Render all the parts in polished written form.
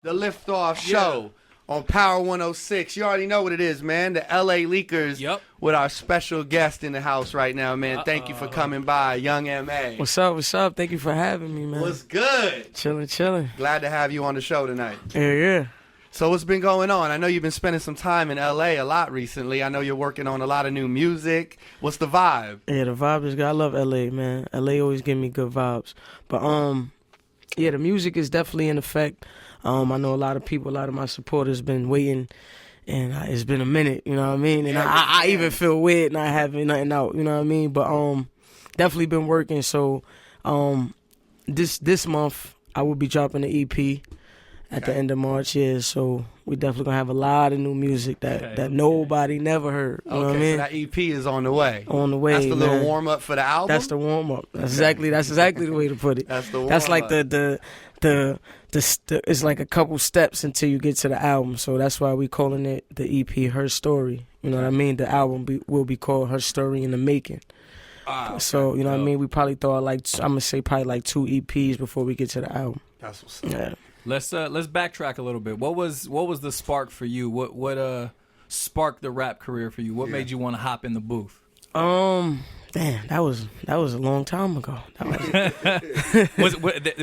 the Liftoff Show on Power 106. You already know what it is, man. The LA Leakers with our special guest in the house right now, man. Thank you for coming by, Young M.A. What's up? What's up? Thank you for having me, man. What's good? Chilling. Glad to have you on the show tonight. Yeah. So what's been going on? I know you've been spending some time in LA a lot recently. I know you're working on a lot of new music. What's the vibe? Yeah, the vibe is good. I love LA, man. LA always give me good vibes. But yeah, the music is definitely in effect. I know a lot of people, a lot of my supporters been waiting, and it's been a minute, you know what I mean? And I even feel weird not having nothing out, you know what I mean? But definitely been working. So this month I will be dropping the EP at the end of March. Yeah, so we definitely gonna have a lot of new music that nobody never heard. You know what I mean? So that EP is on the way. On the way. That's the little warm up for the album. That's the warm up. That's exactly the way to put it. That's the warm up. That's like the it's like a couple steps until you get to the album. So that's why we calling it the EP Her Story. You know what I mean? The album will be called Her Story in the Making. So you know what I mean? We probably thought I'm gonna say probably like 2 EPs before we get to the album. That's what's up. Yeah. Let's backtrack a little bit. What was the spark for you? What sparked the rap career for you? What made you want to hop in the booth? Damn, that was a long time ago.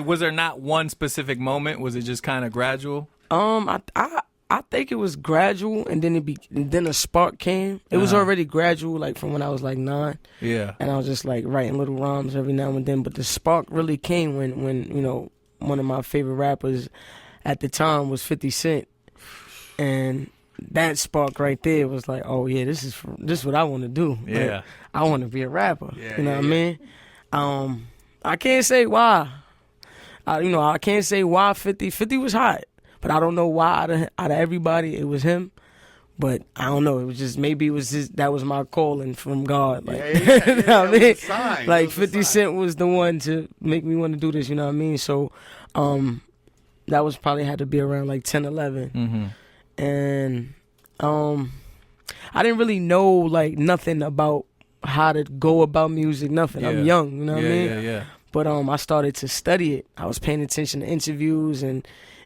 Was there not one specific moment? Was it just kind of gradual? I think it was gradual, and then a spark came. It was already gradual, like from when I was like 9. Yeah. And I was just like writing little rhymes every now and then. But the spark really came when you know, one of my favorite rappers at the time was 50 Cent, and that spark right there was like, oh yeah, this is what I want to do. Yeah. Like, I want to be a rapper. Yeah, you know what I mean? I can't say why. I can't say why 50. 50 was hot, but I don't know why out of everybody it was him. But I don't know. It was just maybe that was my calling from God. Like, you know what I mean? Sign. Like 50 Cent was the one to make me want to do this. You know what I mean? So, that was probably had to be around like 10, 11. Mm-hmm. And I didn't really know like nothing about how to go about music. Nothing. Yeah. I'm young. You know what I mean? Yeah. But I started to study it. I was paying attention to interviews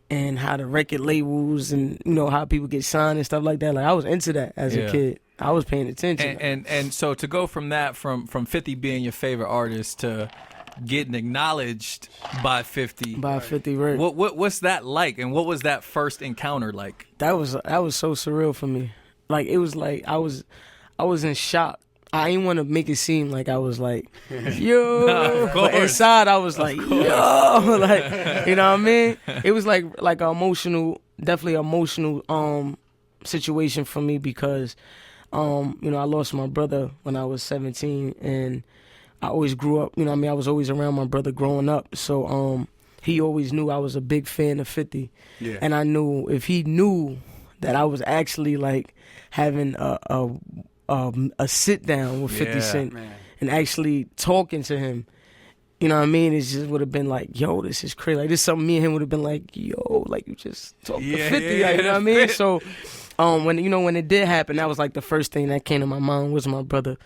and how the record labels and, you know, how people get signed and stuff like that. Like, I was into that as a kid. I was paying attention. And so to go from that, from 50 being your favorite artist to getting acknowledged by 50. By 50, right. What's that like? And what was that first encounter like? That was so surreal for me. Like, it was like I was in shock. I didn't want to make it seem like I was like, yo. No, but inside I was like, yo. Like, you know what I mean? It was like definitely emotional situation for me because, you know, I lost my brother when I was 17, and I always grew up, you know what I mean? I was always around my brother growing up. So he always knew I was a big fan of 50. Yeah. And I knew if he knew that I was actually like having a sit down with 50 Cent and actually talking to him, you know what I mean? It just would have been like, yo, this is crazy. Like, this is something me and him would have been like, yo, like, you just talked to 50, like, you know what I mean? So when it did happen, that was like the first thing that came to my mind was my brother.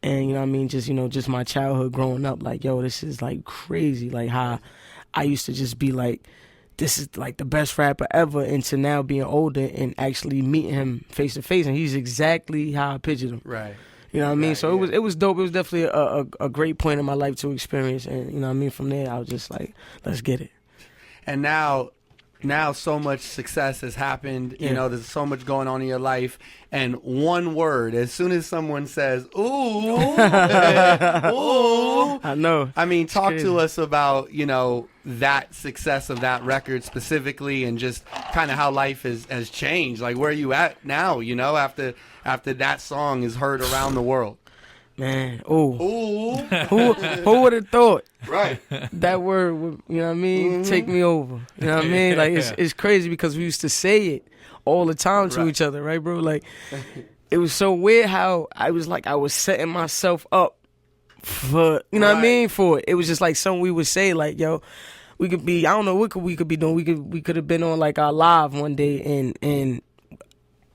And, you know what I mean, just my childhood growing up, like, yo, this is like crazy. Like, how I used to just be like, this is like the best rapper ever, into now being older and actually meeting him face to face, and he's exactly how I pictured him. Right. You know what I mean? So it was dope. It was definitely a great point in my life to experience, and you know what I mean. From there, I was just like, let's get it. And now so much success has happened. You know, there's so much going on in your life. And one word, as soon as someone says, ooh, ooh. I know. I mean, talk to us about, you know, that success of that record specifically, and just kind of how life has changed. Like, where are you at now, you know, after that song is heard around the world? Man, ooh. Ooh. Who would have thought? Right. That word would, you know what I mean, take me over. You know what I mean? Like, it's crazy because we used to say it all the time to each other, right, bro? Like, it was so weird how I was setting myself up for, you know what I mean, for it. It was just like something we would say, like, yo, we could be, I don't know what we could be doing. We could have been on like our live one day, and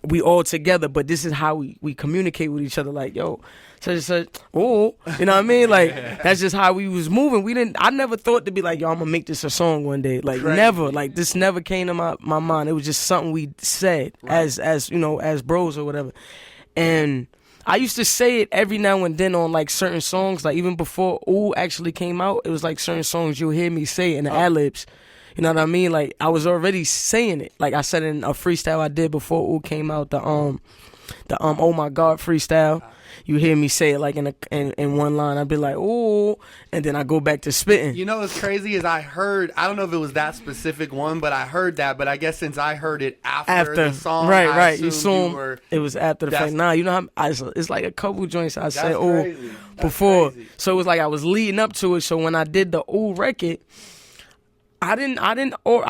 we all together, but this is how we communicate with each other. Like, yo, such and such, oh, you know what I mean? Like, that's just how we was moving. I never thought to be like, yo, I'm gonna make this a song one day. Like, never. Like, this never came to my mind. It was just something we said as you know, as bros or whatever. And I used to say it every now and then on like certain songs. Like, even before Ooh actually came out, it was like certain songs you'll hear me say in the ad-libs. You know what I mean? Like, I was already saying it. Like, I said in a freestyle I did before Ooh came out, the Oh My God freestyle. You hear me say it like in one line. I'd be like, ooh, and then I go back to spitting. You know what's crazy is I don't know if it was that specific one, but I heard that. But I guess since I heard it after the song, right. You assume it was after the fact. Nah, you know it's like a couple joints I said ooh before. Crazy. So it was like I was leading up to it. So when I did the ooh record, I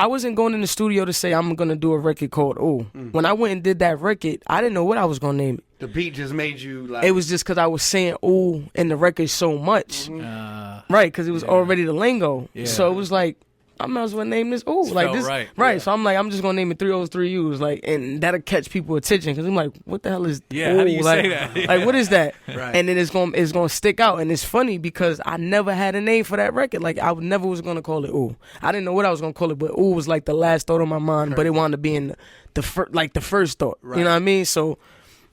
wasn't going in the studio to say I'm gonna do a record called Ooh. When I went and did that record, I didn't know what I was gonna name it. The beat just made you like. It was just because I was saying ooh in the record so much, right? Because it was already the lingo. Yeah. So it was like I might as well name this ooh like this, right? Yeah. So I'm like, I'm just gonna name it 3 O's 3 U's, like, and that'll catch people attention because I'm like, what the hell is ooh? How do you like, say that? Yeah. Like, what is that? Right. And then it's gonna stick out, and it's funny because I never had a name for that record. Like, I never was gonna call it ooh. I didn't know what I was gonna call it, but ooh was like the last thought on my mind. But it wound up being the first thought. Right. You know what I mean? So.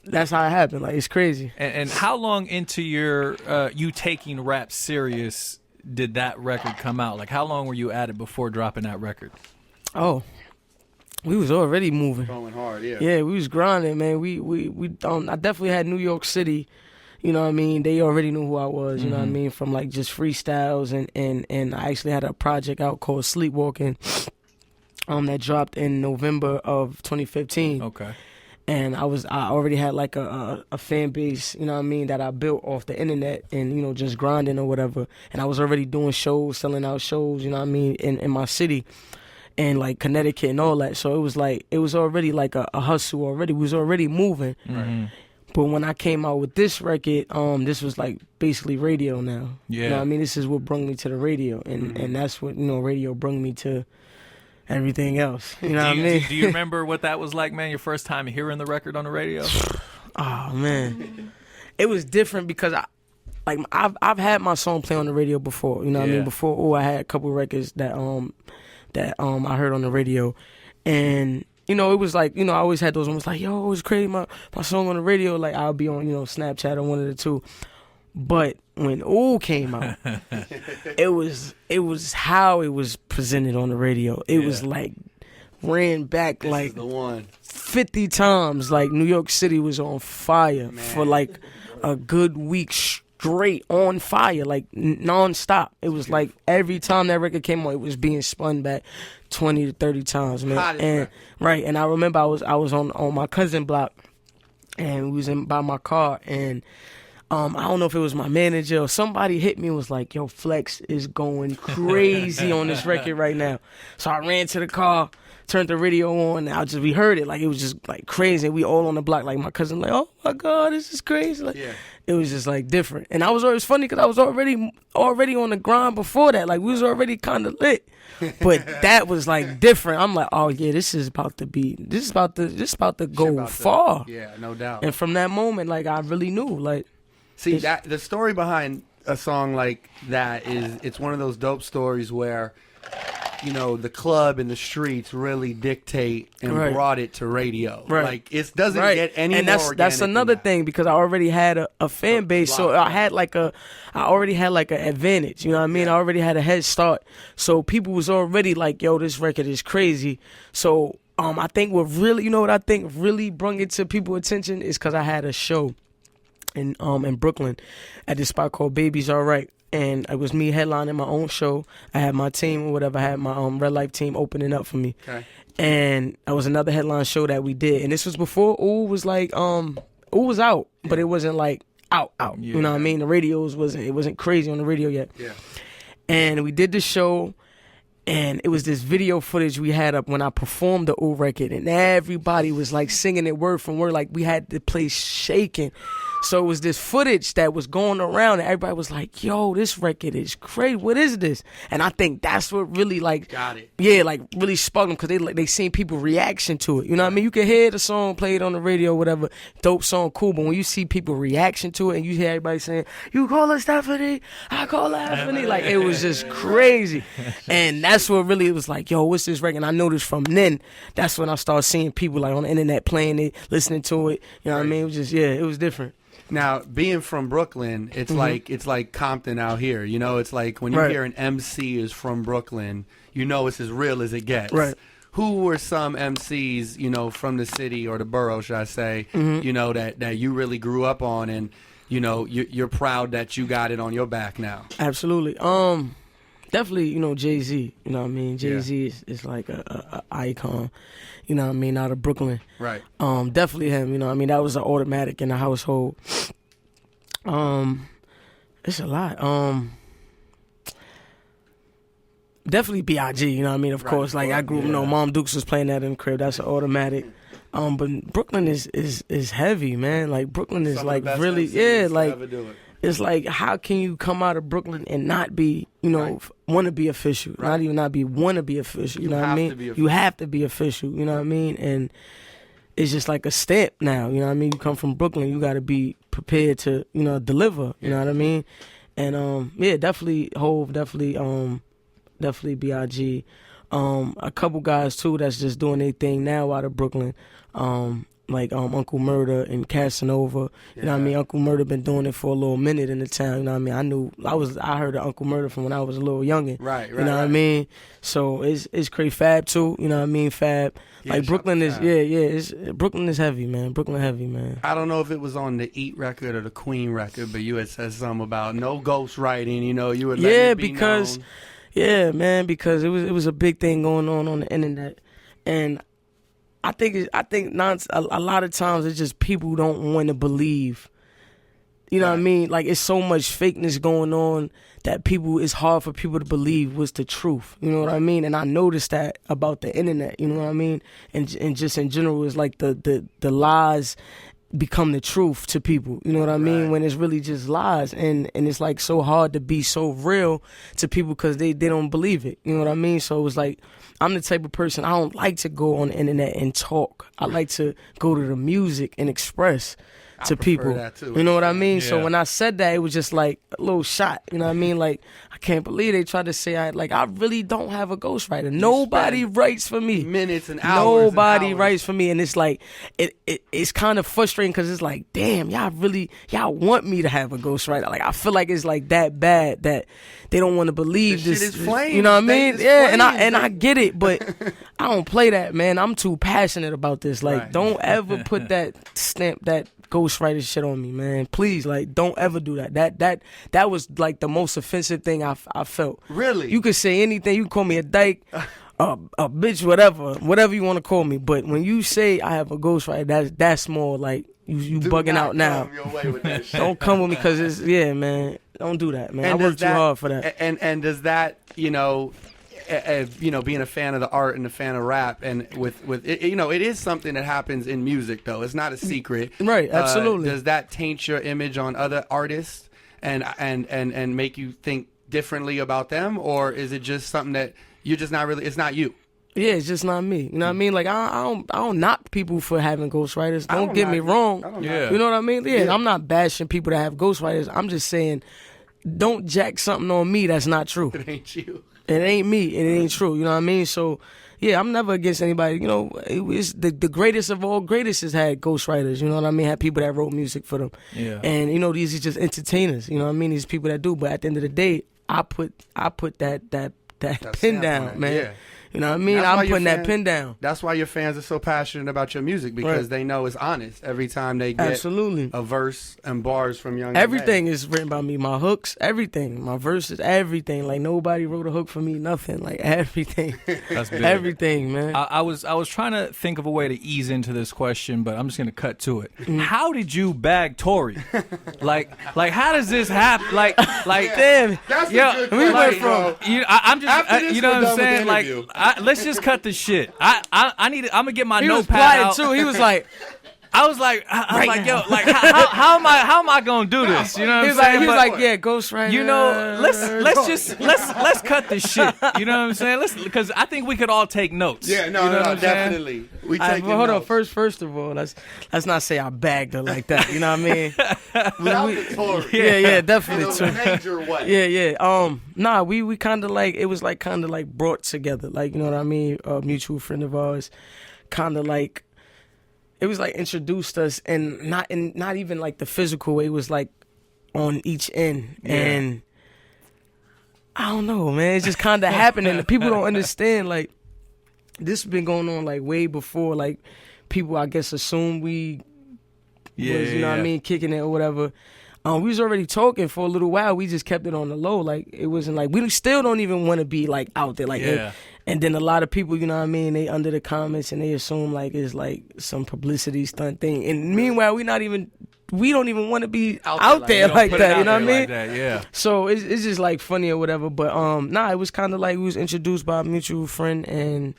That's how it happened. Like, it's crazy. And how long into your you taking rap serious did that record come out? Like, how long were you at it before dropping that record? Oh, we was already moving. Going hard, yeah. Yeah, we was grinding, man. I definitely had New York City. You know what I mean? They already knew who I was. You know what I mean? From like just freestyles, and I actually had a project out called Sleepwalking. That dropped in November of 2015. Okay. And I already had like a fan base, you know what I mean, that I built off the internet and, you know, just grinding or whatever. And I was already doing shows, selling out shows, you know what I mean, in my city and like Connecticut and all that. So it was already like a hustle already. We was already moving. Mm-hmm. But when I came out with this record, this was like basically radio now. Yeah. You know what I mean? This is what brought me to the radio. And that's what, you know, radio brought me to everything else. You know what I mean? Do you remember what that was like, man, your first time hearing the record on the radio? Oh, man. It was different because I've had my song play on the radio before. You know what I mean? Before, I had a couple records that I heard on the radio. And, you know, it was like, you know, I always had those moments like, yo, it was crazy, my song on the radio. Like, I'll be on, you know, Snapchat or one of the two. But when Ooh came out, it was how it was presented on the radio. It was like ran back this like the one. 50 times. Like, New York City was on fire for like a good week straight, on fire, like non-stop. It was like every time that record came on, it was being spun back 20 to 30 times, man. And I remember I was on my cousin block, and we was by my car, and I don't know if it was my manager or somebody hit me and was like, yo, Flex is going crazy on this record right now. So I ran to the car, turned the radio on, and we heard it. Like, it was just like crazy. We all on the block, like my cousin, like, oh my God, this is crazy. Like, it was just like different. And I was always funny because I was already on the grind before that. Like, we was already kind of lit. But that was like different. I'm like, oh yeah, this is about to go far. Yeah, no doubt. And from that moment, like, I really knew, like. See, that the story behind a song like that is, it's one of those dope stories where, you know, the club and the streets really dictate and brought it to radio. Right. Like, it doesn't get any more organic. And that's another thing, because I already had a fan base, so I already had like an advantage. You know what I mean? I already had a head start, so people was already like, yo, this record is crazy. So I think what really brung it to people's attention is because I had a show in Brooklyn at this spot called Baby's Alright, and it was me headlining my own show. I had my team or whatever. I had my Red Life team opening up for me. Okay. And that was another headline show that we did, and this was before Ooh was like Ooh was out, but it wasn't like out. Yeah. You know what I mean? The radios wasn't crazy on the radio yet. Yeah. And we did the show, and it was this video footage we had up when I performed the Ooh record, and everybody was like singing it word from word, like we had the place shaking. So it was this footage that was going around, and everybody was like, "Yo, this record is crazy. What is this?" And I think that's what really like, got it. Yeah, like really sparked them because they seen people reaction to it. You know what I mean? You can hear the song played on the radio, whatever, dope song, cool. But when you see people reaction to it, and you hear everybody saying, "You call her Stephanie, I call her Anthony," like it was just crazy. And that's what really it was like, "Yo, what's this record?" And I noticed from then, that's when I started seeing people like on the internet playing it, listening to it. You know what I mean? It was just it was different. Now, being from Brooklyn, it's like Compton out here. You know, it's like when you hear an MC is from Brooklyn, you know it's as real as it gets. Right. Who were some MCs, you know, from the city or the borough, should I say, you know, that you really grew up on, and you know you're proud that you got it on your back now? Absolutely. Definitely, you know, Jay-Z. You know what I mean? Jay-Z is like a icon. You know what I mean? Out of Brooklyn. Right. Definitely him. You know what I mean? That was an automatic in the household. It's a lot. Definitely B.I.G. You know what I mean? Of course. Like I grew up, you know, Mom Dukes was playing that in the crib. That's an automatic. But Brooklyn is heavy, man. Like Brooklyn is like really, like it's like how can you come out of Brooklyn and not be, you know, want to be official, not even not be want to be official. You know what I mean? You have to be official. You know what I mean? And it's just like a stamp now. You know what I mean? You come from Brooklyn, you got to be prepared to, you know, deliver. You know what I mean? And definitely Hove, definitely B.I.G. A couple guys too that's just doing their thing now out of Brooklyn. Like Uncle Murder and Casanova. You know what I mean? Uncle Murder been doing it for a little minute in the town. You know what I mean? I heard of Uncle Murder from when I was a little youngin'. Right. You know what I mean? So it's crazy. Fab too. You know what I mean? Fab. Like Brooklyn is Brooklyn is heavy, man. Brooklyn heavy, man. I don't know if it was on the Eat record or the Queen record, but you had said something about no ghostwriting. You know, you would let it be known. Yeah, man, because it was a big thing going on the internet, and I think a lot of times it's just people don't want to believe. You know what I mean? Like it's so much fakeness going on that it's hard for people to believe what's the truth. You know what I mean? And I noticed that about the internet. You know what I mean? And just in general, it's like the lies become the truth to people. You know what I mean? When it's really just lies, and it's like so hard to be so real to people because they don't believe it. You know what I mean? So it was like I'm the type of person, I don't like to go on the internet and talk. I like to go to the music and express to people. That too. You know what I mean? Yeah. So when I said that, it was just like a little shot. You know what I mean? Like I can't believe they tried to say I really don't have a ghostwriter. Nobody writes for me. Minutes and hours. Nobody writes for me, and it's like it's kind of frustrating because it's like, damn, y'all want me to have a ghostwriter. Like I feel like it's like that bad that they don't want to believe this. Shit is flames. You know what I mean? Yeah, and I get it, but I don't play that, man. I'm too passionate about this. Like, don't ever put that stamp, that ghostwriter shit on me, man. Please, like, don't ever do that. That was like the most offensive thing I felt. Really? You could say anything. You can call me a dyke, a bitch, whatever you want to call me. But when you say I have a ghostwriter, that's more like you bugging out now. Don't come with me because it's man. Don't do that, man. And I worked too hard for that. And does that, you know, being a fan of the art and a fan of rap, and with it, you know, it is something that happens in music, though. It's not a secret, right? Absolutely. Does that taint your image on other artists and make you think differently about them, or is it just something that you're just not really? It's not you. Yeah, it's just not me. You know what I mean? Like I don't knock people for having ghostwriters. Don't get me wrong. You know what I mean? Yeah, I'm not bashing people that have ghostwriters. I'm just saying, don't jack something on me that's not true. It ain't you. It ain't me, and it ain't true. You know what I mean? So, yeah, I'm never against anybody. You know, it's the greatest of all greatest has had ghostwriters. You know what I mean? Had people that wrote music for them. Yeah. And, you know, these are just entertainers. You know what I mean? These people that do. But at the end of the day, I put that pin down, man. Yeah. You know what I mean? I'm putting that pin down. That's why your fans are so passionate about your music, because they know it's honest every time they get a verse and bars from Young. Everything is written by me. My hooks, everything. My verses, everything. Like nobody wrote a hook for me, nothing. Like everything. That's big. Everything, man. I was trying to think of a way to ease into this question, but I'm just gonna cut to it. How did you bag Tori? like how does this happen? Like damn. That's a good question, went from I'm just you know what I'm saying? Like. Let's just cut the shit. I'm gonna get my notepad out. He was too. He was like, I was like, yo, like how am I gonna do this? You know what I'm saying? He was like, yeah, ghostwriting. You know, let's cut this shit. You know what I'm saying? Because I think we could all take notes. Yeah, you know no, definitely. We take well, hold on. First of all, let's not say I bagged her like that. You know what I mean? Without the Tori. Yeah, definitely. In a major way. Yeah. Nah, we kind of like, it was like kind of like brought together. Like, you know what I mean? A mutual friend of ours, kind of like, it was like introduced us, and not even like the physical way. It was like on each end, and I don't know, man. It's just kind of happening. And people don't understand. Like, this has been going on like way before. Like, people, I guess, assume we was, you know what I mean, kicking it or whatever. We was already talking for a little while. We just kept it on the low. Like, it wasn't like, we still don't even want to be like out there. Like, and then a lot of people, you know what I mean, they under the comments and they assume like it's like some publicity stunt thing. And meanwhile, we don't even want to be out there like that. You know what I mean? Like that, yeah. So it's just like funny or whatever. But it was kind of like we was introduced by a mutual friend, and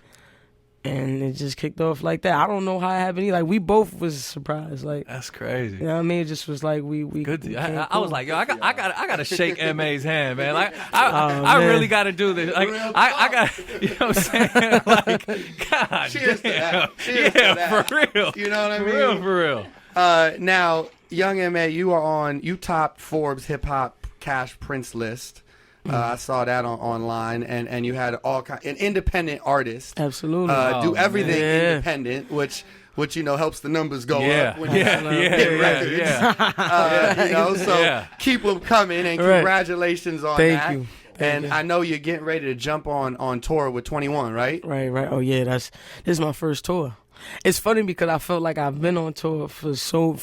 it just kicked off like that. I don't know how it happened. Like, we both was surprised. Like, that's crazy. You know what I mean? It just was like we good. I was like, yo, I got to shake MA's hand, man. Like, I really got to do this. Like, I got, you know what I'm saying? Like, God, cheers damn. to that. Cheers to that. For real. You know what I mean? For real. Now, Young MA, you topped Forbes Hip Hop Cash Prince list. I saw that online, and you had an independent artist. Absolutely. Do everything independent, which you know helps the numbers go up when you hit records. You know, so keep them coming, and congratulations on that. Thank you. And I know you're getting ready to jump on tour with 21, right? Right. Oh yeah, this is my first tour. It's funny because I felt like I've been on tour for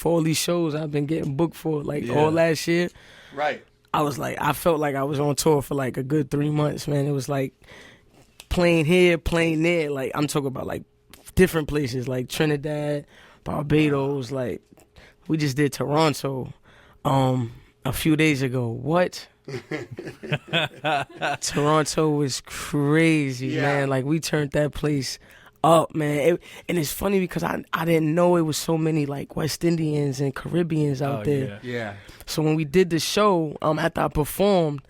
all these shows I've been getting booked for like all last year. Right. I felt like I was on tour for like a good 3 months, man. It was like playing here, playing there. Like, I'm talking about like different places like Trinidad, Barbados. Like, we just did Toronto a few days ago. What? Toronto was crazy, man. Like, we turned that place up, man. And it's funny because I didn't know it was so many like West Indians and Caribbeans out there. Yeah. So when we did the show, after I performed,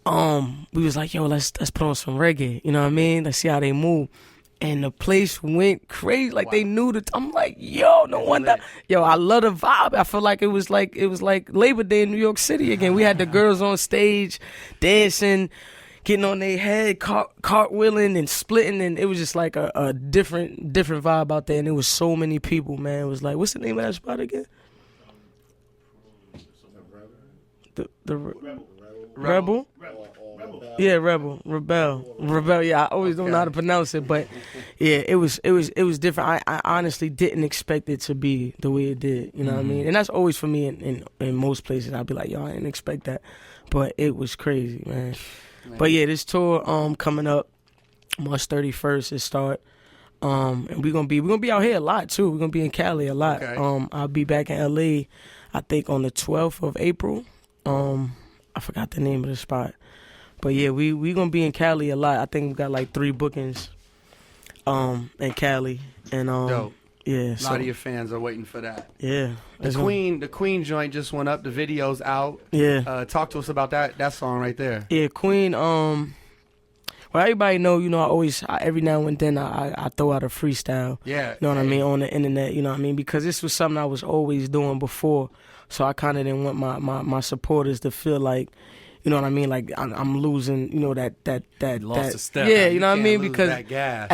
we was like, yo, let's put on some reggae. You know what I mean? Let's see how they move. And the place went crazy. Like, they knew that. I'm like, yo, no wonder. Yo, I love the vibe. I feel like it was like Labor Day in New York City again. We had the girls on stage dancing, getting on their head, cartwheeling and splitting, and it was just like a different vibe out there. And there was so many people, man. It was like, what's the name of that spot again? The Rebel? Yeah, Rebel. Yeah, I always don't know how to pronounce it, but yeah, it was different. I honestly didn't expect it to be the way it did. You know what I mean? And that's always for me in most places. I'd be like, yo, I didn't expect that, but it was crazy, man. But yeah, this tour coming up March 31st is start. And we're gonna be out here a lot too. We're gonna be in Cali a lot. Okay. I'll be back in LA, I think on the 12th of April. I forgot the name of the spot. But yeah, we gonna be in Cali a lot. I think we got like 3 bookings in Cali. And dope. Yeah. A lot of your fans are waiting for that. Yeah. The Queen joint just went up, the video's out. Yeah. Talk to us about that song right there. Yeah, Queen, well, everybody know, you know, every now and then I throw out a freestyle. Yeah. You know what I mean, on the internet, you know what I mean? Because this was something I was always doing before. So I kind of didn't want my supporters to feel like, you know what I mean, like I'm losing, you know, that lost a step. Yeah, you know what I mean? Because at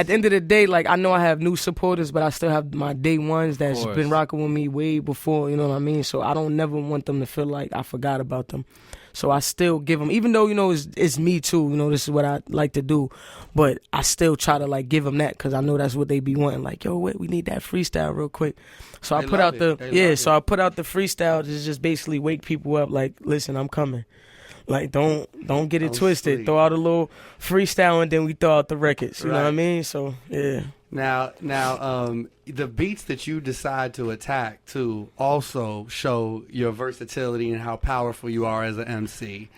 the end of the day, like, I know I have new supporters, but I still have my day ones that's been rocking with me way before, you know what I mean? So I don't never want them to feel like I forgot about them. So I still give them, even though, you know, it's me too, you know, this is what I like to do, but I still try to like give them that because I know that's what they be wanting. Like, yo, wait, we need that freestyle real quick. So I put out the freestyle to just basically wake people up. Like, listen, I'm coming. Like, don't get it twisted. Throw out a little freestyle and then we throw out the records. You know what I mean? So yeah. Now, the beats that you decide to attack too also show your versatility and how powerful you are as an MC.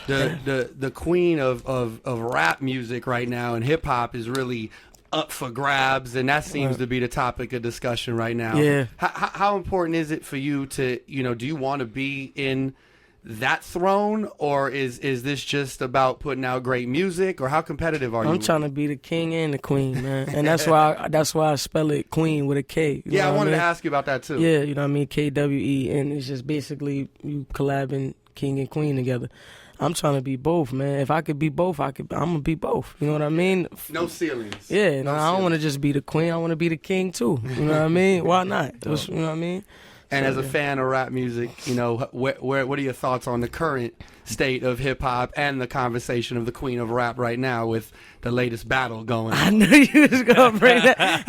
The queen of rap music right now and hip hop is really up for grabs, and that seems to be the topic of discussion right now. Yeah. How important is it for you to, do you want to be in that throne, or is this just about putting out great music, or how competitive are you? I'm trying to be the king and the queen, man, and that's why I spell it Queen with a K. I wanted to ask you about that too. Yeah, you know what I mean, KWE, and it's just basically you collabing king and queen together. I'm trying to be both, man. If I could be both, I'm gonna be both. You know what I mean? No ceilings. Yeah, no, I don't want to just be the queen. I want to be the king too. You know what I mean? Why not? You know what I mean? And as a fan of rap music, what are your thoughts on the current state of hip hop and the conversation of the queen of rap right now with the latest battle going on? I knew you was gonna bring that.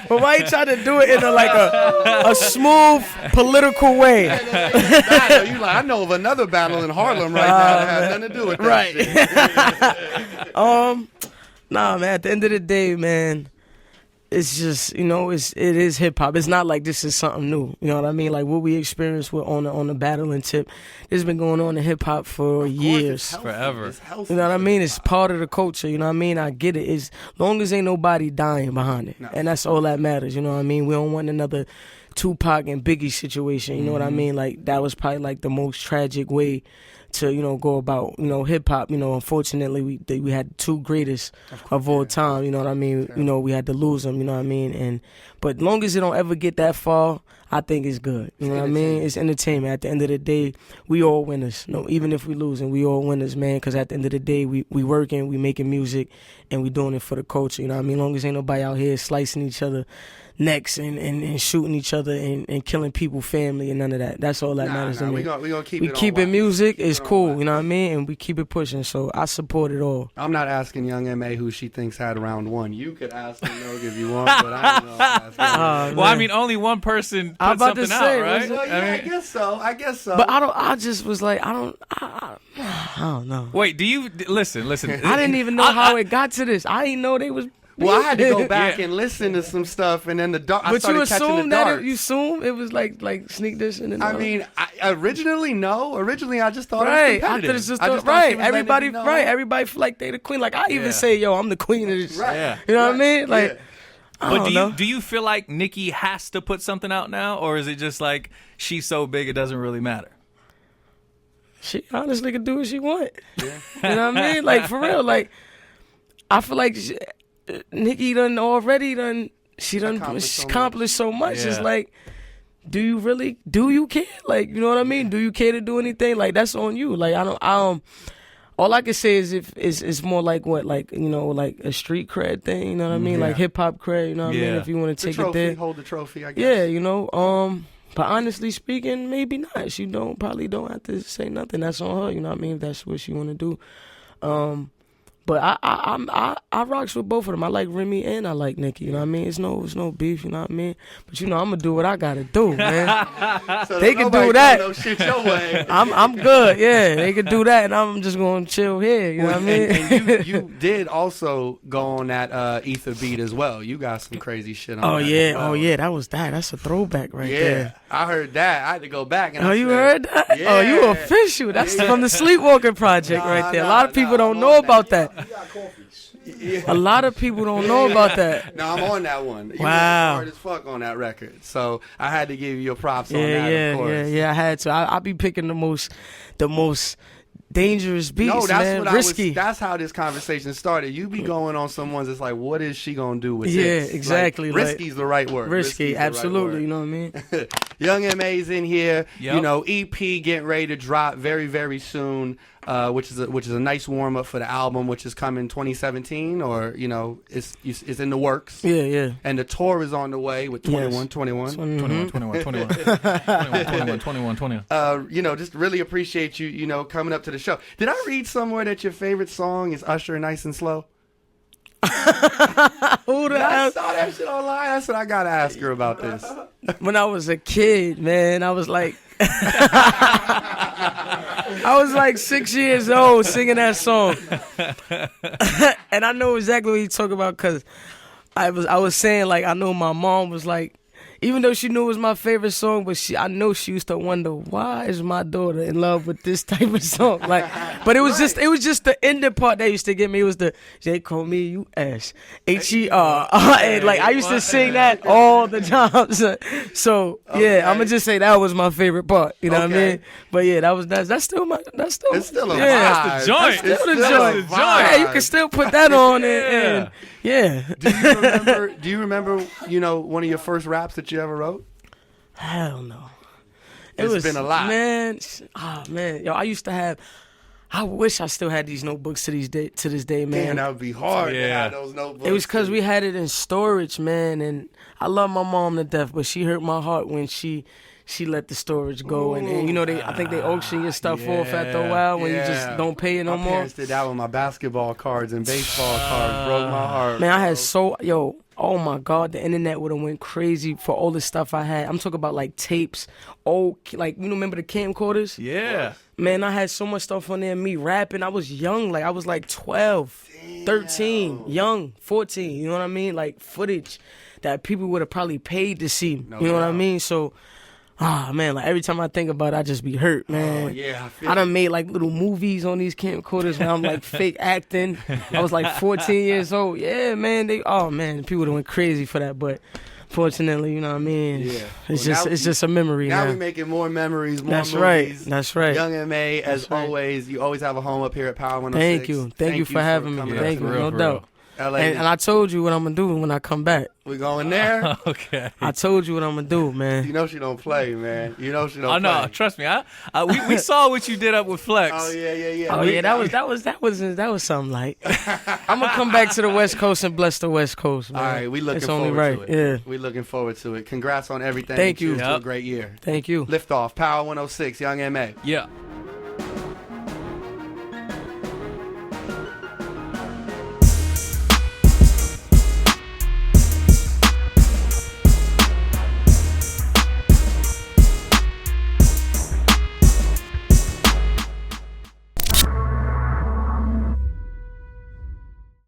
But why he tried to do it in a smooth political way? You like, I know of another battle in Harlem right now that has nothing to do with that shit. Nah, man. At the end of the day, man, it's just, it is hip hop. It's not like this is something new. You know what I mean? Like what we experienced with on the battling tip, this has been going on in hip hop for years. Forever. You know what I mean? It's part of the culture. You know what I mean? I get it. As long as ain't nobody dying behind it, and that's all that matters. You know what I mean? We don't want another Tupac and Biggie situation. You know what I mean? Like that was probably like the most tragic way to go about hip hop. Unfortunately we had two greatest of all time. You know what I mean? We had to lose them. You know what I mean? But long as it don't ever get that far, I think it's good. You know what I mean? It's entertainment. At the end of the day, we all winners. Even if we losing, we all winners, man. Because at the end of the day, we working, we making music, and we doing it for the culture. You know what I mean? Long as ain't nobody out here slicing each other necks and shooting each other and killing people, family, and none of that. That's all that matters to me. We gonna keep we it keep on it wax. music. It's cool. You know what I mean? And we keep it pushing. So I support it all. I'm not asking Young M.A. who she thinks had round one. You could ask her, if you want, but I don't know. Well, I mean, only one person put something out, right? Well, I guess so. But I just was like, I don't know. Wait, do you listen? I didn't even know how it got to this. I didn't know they was. Well, I had to go back and listen to some stuff, and then I started catching the dark. You assume it was like sneak this and then. I mean, originally no. Originally, I just thought it was competitive. I just thought everybody feel like they the queen. Like I even say, yo, I'm the queen of this. Right. Yeah. You know what I mean? Like. But do you feel like Nicki has to put something out now, or is it just like she's so big it doesn't really matter? She honestly could do what she want. Yeah. You know what I mean? Like for real. Like I feel like Nicki she accomplished so much. Yeah. It's like, do you care? Like, you know what I mean? Do you care to do anything? Like that's on you. Like all I can say is it's more like what, like, like a street cred thing, you know what I mean? Like hip hop cred, you know what I mean? If you want to take it there. Hold the trophy, I guess. Yeah, but honestly speaking, maybe not. She probably don't have to say nothing. That's on her, you know what I mean? If that's what she want to do. But I rocks with both of them. I like Remy and I like Nicki. You know what I mean? It's no beef. You know what I mean? But I'm gonna do what I gotta do, man. So they can do that. No shit your way. I'm good. Yeah, they can do that, and I'm just gonna chill here. You know what I mean? And you did also go on that Ether beat as well. You got some crazy shit on. Oh yeah, that's a throwback right there. Yeah, I heard that. I had to go back. And you heard that? Yeah. Oh, you official. That's from the Sleepwalking Project right there. A lot of people don't know about that. Yeah. A lot of people don't know about that. No, I'm on that one. You Wow. hard as fuck on that record. So I had to give you your props on that, of course. Yeah, I had to. I be picking the most dangerous beats, no, that's man. what Risky. that's how this conversation started. You be going on some ones that's like, what is she gonna do with Yeah, this? exactly. Like, risky's the right word. Risky, absolutely. You know what I mean? Young M.A.'s in here. Yep. EP getting ready to drop very, very soon. Which is a nice warm up for the album, which is coming 2017, or it's in the works. Yeah. And the tour is on the way with 21. Just really appreciate you, coming up to the show. Did I read somewhere that your favorite song is Usher, Nice and Slow? I saw that shit online. That's what I gotta ask her about this. When I was a kid, man, I was like, I was like 6 years old singing that song, and I know exactly what you talk about because I was saying, like, I know my mom was like, even though she knew it was my favorite song, but I know she used to wonder, why is my daughter in love with this type of song? Like, but it was just the ending part that used to get me. It was the J call me U.S. H-E-R. And like I used to sing that all the time. So yeah, I'm gonna just say that was my favorite part. You know what I mean? But yeah, that's still it's still a vibe. That's the joint. That's still the That's joint. the joint. Yeah, you can still put that on and yeah. Do you remember, you know, one of your first raps that you ever wrote? Hell no. It's been a lot. Man, man. Yo, I used to have, I wish I still had these notebooks to this day, man. Man, that would be hard to have those notebooks. It was because we had it in storage, man, and I love my mom to death, but she hurt my heart when she let the storage go. And you know, I think they auction your stuff off after a while when you just don't pay it no more. My parents did that with my basketball cards and baseball cards. Broke my heart. Man, I had oh my God, the internet would have went crazy for all the stuff I had. I'm talking about like tapes, like, you remember the camcorders? Yeah. Man, I had so much stuff on there, me rapping. I was young, like I was like 12, 13, young, 14, you know what I mean? Like footage that people would have probably paid to see, you know what I mean? So, man, like every time I think about it, I just be hurt, man. Oh, yeah, I done made like little movies on these camcorders when I'm like fake acting. I was like 14 years old. Yeah, man, people would have went crazy for that, but fortunately, you know what I mean? Yeah. It's just a memory now. Now we're making more memories, more That's movies. Right. That's right. Young M.A., as always, you always have a home up here at Power 106. Thank you. Thank you for having me. Thank you, no doubt. LA. And I told you what I'm going to do when I come back. We going there? Okay. I told you what I'm going to do, man. You know she don't play, man. You know she don't play. Oh, no, trust me. We saw what you did up with Flex. Oh, yeah. Oh, yeah, that was something like. I'm going to come back to the West Coast and bless the West Coast, man. All right, we looking it's forward only right. to it. Yeah. We looking forward to it. Congrats on everything. Thank you. Cheers to a great year. Thank you. Lift off. Power 106, Young M.A. Yeah.